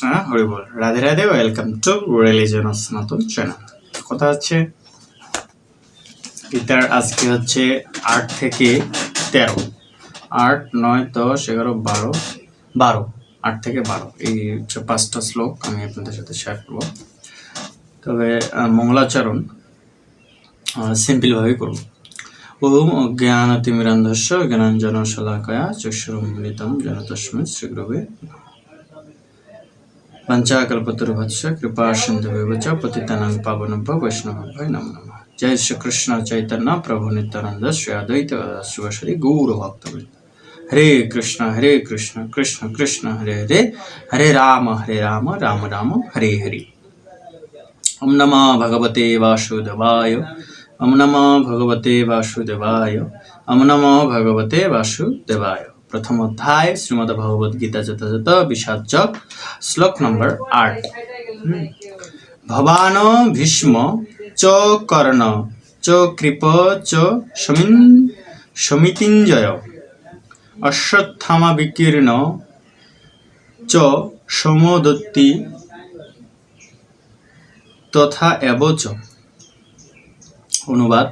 হ্যাঁ, হরি বল। Radhe Radhe, welcome to religion of Sanatan channel. কথা হচ্ছে গীতার আজকে হচ্ছে 8 থেকে 13, 8, 9, 10, 11, 12, 8 থেকে 12 এই হচ্ছে 5টা শ্লোক আমি আপনাদের সাথে শেয়ার করব। তবে মঙ্গলাচরণ সিম্পলভাবেই করব। ওম অজ্ঞানতিমিরান্ধস্য জ্ঞানাঞ্জনশলাকয়া চক্ষুরুন্মিলিतं येन তস্मै শ্রীগুরবে নমঃ। पंचाकल्पतरुभ्यश्च कृपा सिन्धुभ्यः च पतितानां पावनेभ्यो वैष्णवेभ्यो नमो नमः। जय श्री कृष्ण चैतन्य प्रभु नित्यानंद श्री अद्वैत शिवश्री गौर भक्तवृंद। हरे कृष्ण कृष्ण कृष्ण हरे हरे, हरे राम राम राम हरे हरे। ओम नमः भगवते वासुदेवाय, ओम नमः भगवते वासुदेवाय, ओम नमः भगवते वासुदेवाय। प्रथम अध्याय श्रीमद् भगवद गीता যথাযথ বিষাদযোগ শ্লোক নম্বর 8। ভবান ভীষ্ম চ কর্ণ চ কৃপ চ সমিতিঞ্জয় অশ্বত্থামা বিকীর্ণ চ সমদত্তি তথা এবচ। অনুবাদ: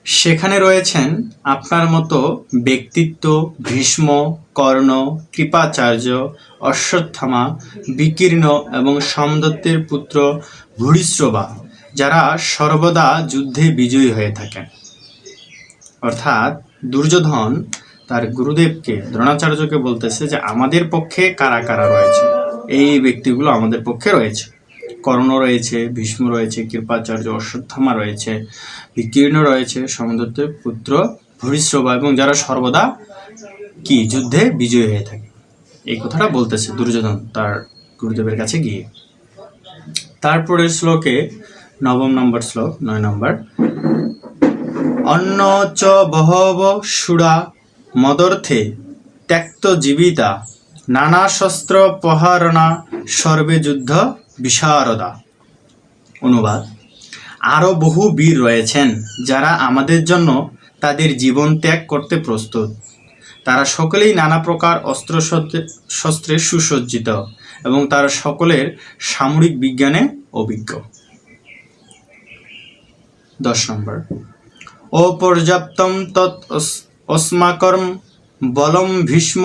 সেখানে রয়েছেন আপনার মতো ব্যক্তিত্ব ভীষ্ম, কর্ণ, কৃপাচার্য, অশ্বত্থামা, বিকীর্ণ এবং সোমদত্তের পুত্র ভূরিশ্রবা, যারা সর্বদা যুদ্ধে বিজয়ী হয়ে থাকেন। অর্থাৎ দুর্যোধন তার গুরুদেবকে, দ্রোণাচার্যকে বলতেছে যে আমাদের পক্ষে কারা কারা রয়েছে, এই ব্যক্তিগুলো আমাদের পক্ষে রয়েছে। কর্ণ রয়েছে, ভীষ্ম রয়েছে, কৃপাচার্য, অশ্বত্থামা রয়েছে, বিকীর্ণ রয়েছে, সোমদত্তের পুত্র ভূরিশ্রবা, এবং যারা সর্বদা কি যুদ্ধে বিজয়ী হয়ে থাকে। এই কথাটা বলতেছে দুর্যোধন তার গুরুদেবের কাছে গিয়ে। তারপরের শ্লোকে 9 নম্বর শ্লোক, 9 নম্বর, অন্য চ বহব সুরা মদর্থে ত্যক্ত জীবিতা নানা শস্ত্র প্রহারণা সর্বে যুদ্ধ বিশারদা। অনুবাদ: আরও বহু বীর রয়েছেন যারা আমাদের জন্য তাদের জীবন ত্যাগ করতে প্রস্তুত। তারা সকলেই নানা প্রকার অস্ত্র শস্ত্রে সুসজ্জিত এবং তারা সকলের সামরিক বিজ্ঞানে অভিজ্ঞ। 10 নম্বর, অপর্যাপ্তম তৎ অস্মাকর্ম বলম ভীষ্ম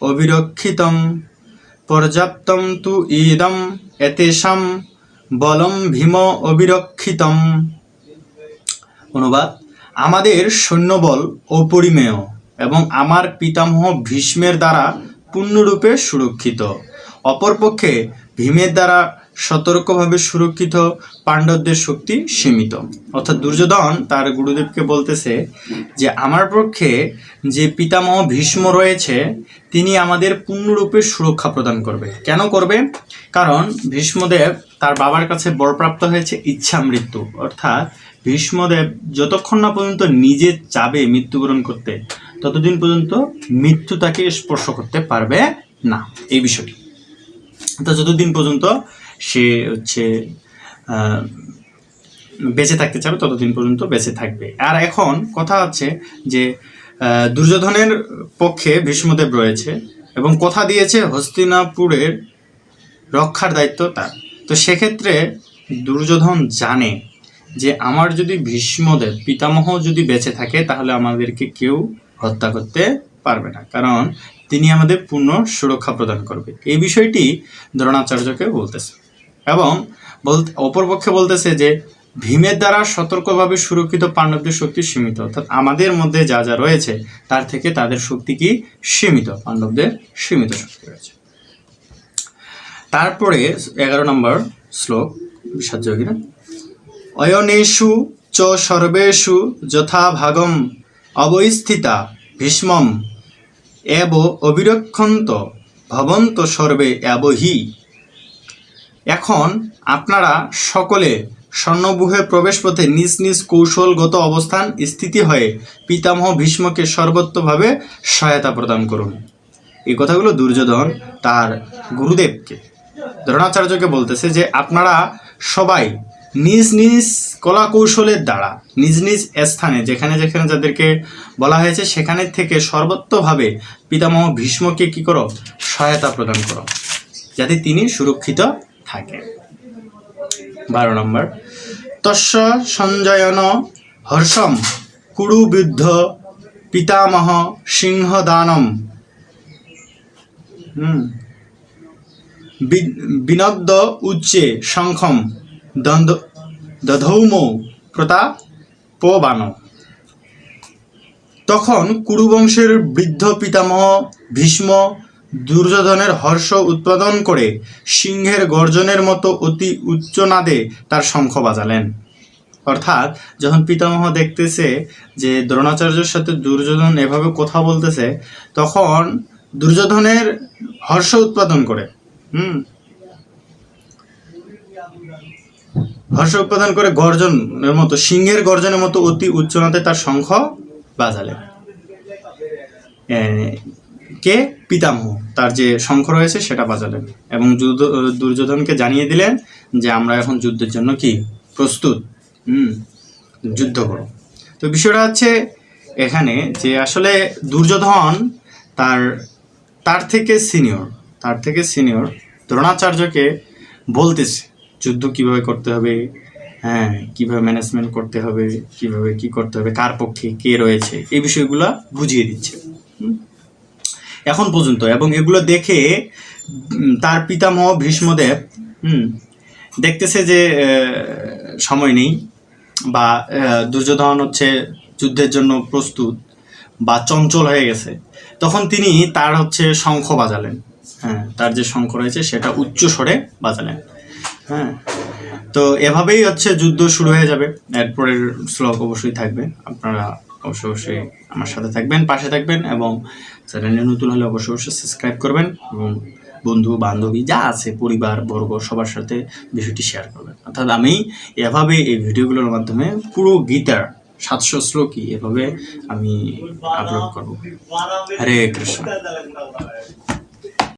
অবিরক্ষিতম পর্যাপ্তম তু ইদম এতেষাম বলম ভীম অবিরক্ষিতম। অনুবাদ: আমাদের সৈন্যবল অপরিমেয় এবং আমার পিতামহ ভীষ্মের দ্বারা পূর্ণরূপে সুরক্ষিত। অপরপক্ষে ভীমের দ্বারা সতর্কভাবে সুরক্ষিত পাণ্ডবদের শক্তি সীমিত। অর্থাৎ দুর্যোধন তার গুরুদেবকে বলতেছে যে আমার পক্ষে যে পিতামহ ভীষ্ম রয়েছে তিনি আমাদের পূর্ণরূপে সুরক্ষা প্রদান করবে। কেন করবে? কারণ ভীষ্মদেব তার বাবার কাছে বরপ্রাপ্ত হয়েছে ইচ্ছা মৃত্যু। অর্থাৎ ভীষ্মদেব যতক্ষণ না পর্যন্ত নিজে চাবে মৃত্যুবরণ করতে, ততদিন পর্যন্ত মৃত্যু তাকে স্পর্শ করতে পারবে না। এই বিষয়টি তো যতদিন পর্যন্ত সে বেঁচে থাকতে চাবে ততদিন পর্যন্ত বেঁচে থাকবে। আর এখন কথা হচ্ছে যে দুর্যোধনের পক্ষে ভীষ্মদেব রয়েছে এবং কথা দিয়েছে হস্তিনাপুরের রক্ষার দায়িত্ব তার। তো সেক্ষেত্রে দুর্যোধন জানে যে আমার যদি ভীষ্মদেব পিতামহ যদি বেঁচে থাকে তাহলে আমাদেরকে কেউ হত্যা করতে পারবে না, কারণ তিনি আমাদের পূর্ণ সুরক্ষা প্রদান করবে। এই বিষয়টি দ্রোণাচার্যকে বলতেছে এবং অপরপক্ষে বলতেছে যে ভীমের দ্বারা সতর্কভাবে সুরক্ষিত পাণ্ডবদের শক্তি সীমিত। অর্থাৎ আমাদের মধ্যে যা যা রয়েছে তার থেকে তাদের শক্তি কি সীমিত, পাণ্ডবদের সীমিত শক্তি রয়েছে। তারপরে 11 নম্বর শ্লোক বিষাদযোগীরা, অয়নেষু চ সর্বেষু যথা ভাগম অবস্থিতা ভীষ্মম এব অবিরক্ষন্ত ভবন্ত সর্বে এবহি। এখন আপনারা সকলে স্বর্ণবুহে প্রবেশপথে নিজ নিজ কৌশলগত অবস্থান স্থিতি হয়ে পিতামহ ভীষ্মকে সর্বত্রভাবে সহায়তা প্রদান করুন। এই কথাগুলো দুর্যোধন তার গুরুদেবকে দ্রোণাচার্যকে বলতেছে যে আপনারা সবাই নিজ নিজ কলা কৌশলের দ্বারা নিজ নিজ স্থানে যেখানে যেখানে যাদেরকে বলা হয়েছে সেখানে থেকে সর্বত্রভাবে পিতামহ ভীষ্মকে কি করো? সহায়তা প্রদান করো। যাতে তিনি সুরক্ষিত থাকে। 12 নম্বর, তস্য সঞ্জয়ন হর্ষম কুরুবৃদ্ধ পিতামহ সিংহদানম বিনদ্য উচ্চে শঙ্খম দধৌমৌ প্রতাপবান। তখন কুরুবংশের বৃদ্ধ পিতামহ ভীষ্ম দুর্যোধনের হর্ষ উৎপাদন করে সিংহের গর্জনের মতো অতি উচ্চনাদে তার শঙ্খ বাজালেন। অর্থাৎ যখন পিতামহ দেখতেছে যে দ্রোণাচার্যের সাথে দুর্যোধন এভাবে কথা বলতেছে, তখন দুর্যোধনের হর্ষ উৎপাদন করে গর্জনের মতো, সিংহের গর্জনের মতো অতি উচ্চনাদে তার শঙ্খ বাজালেন। কে? পিতামহ তার যে শঙ্খ রয়েছে সেটা বাজালেন এবং দুর্যোধনকে জানিয়ে দিলেন যে আমরা এখন যুদ্ধের জন্য কি প্রস্তুত, যুদ্ধ করো। তো বিষয়টা হচ্ছে এখানে যে আসলে দুর্যোধন তার থেকে সিনিয়র দ্রোণাচার্যকে বলতেছে যুদ্ধ কিভাবে করতে হবে, কিভাবে ম্যানেজমেন্ট করতে হবে, কিভাবে কি করতে হবে, কার পক্ষে কে রয়েছে, এই বিষয়গুলো বুঝিয়ে দিচ্ছে এখন পর্যন্ত। এবং এগুলো দেখে তার পিতামহ ভীষ্মদেব দেখতেছে যে সময় নেই বা দুর্যোধন হচ্ছে যুদ্ধের জন্য প্রস্তুত বা চঞ্চল হয়ে গেছে, তখন তিনি তার হচ্ছে শঙ্খ বাজালেন। তার যে শঙ্খ রয়েছে সেটা উচ্চ স্বরে বাজালেন। তো এভাবেই হচ্ছে যুদ্ধ শুরু হয়ে যাবে। এরপরের শ্লোক অবশ্যই থাকবে, আপনারা অবশ্যই আমার সাথে থাকবেন, পাশে থাকবেন এবং চ্যানেলে নতুন হলে অবশ্যই সাবস্ক্রাইব করবেন এবং বন্ধু বান্ধবী যা আছে পরিবার বর্গ সবার সাথে বিষয়টি শেয়ার করবেন। অর্থাৎ আমি এভাবে এই ভিডিওগুলোর মাধ্যমে পুরো গীতার 700 শ্লোকই এভাবে আমি আপলোড করব। হরে কৃষ্ণ।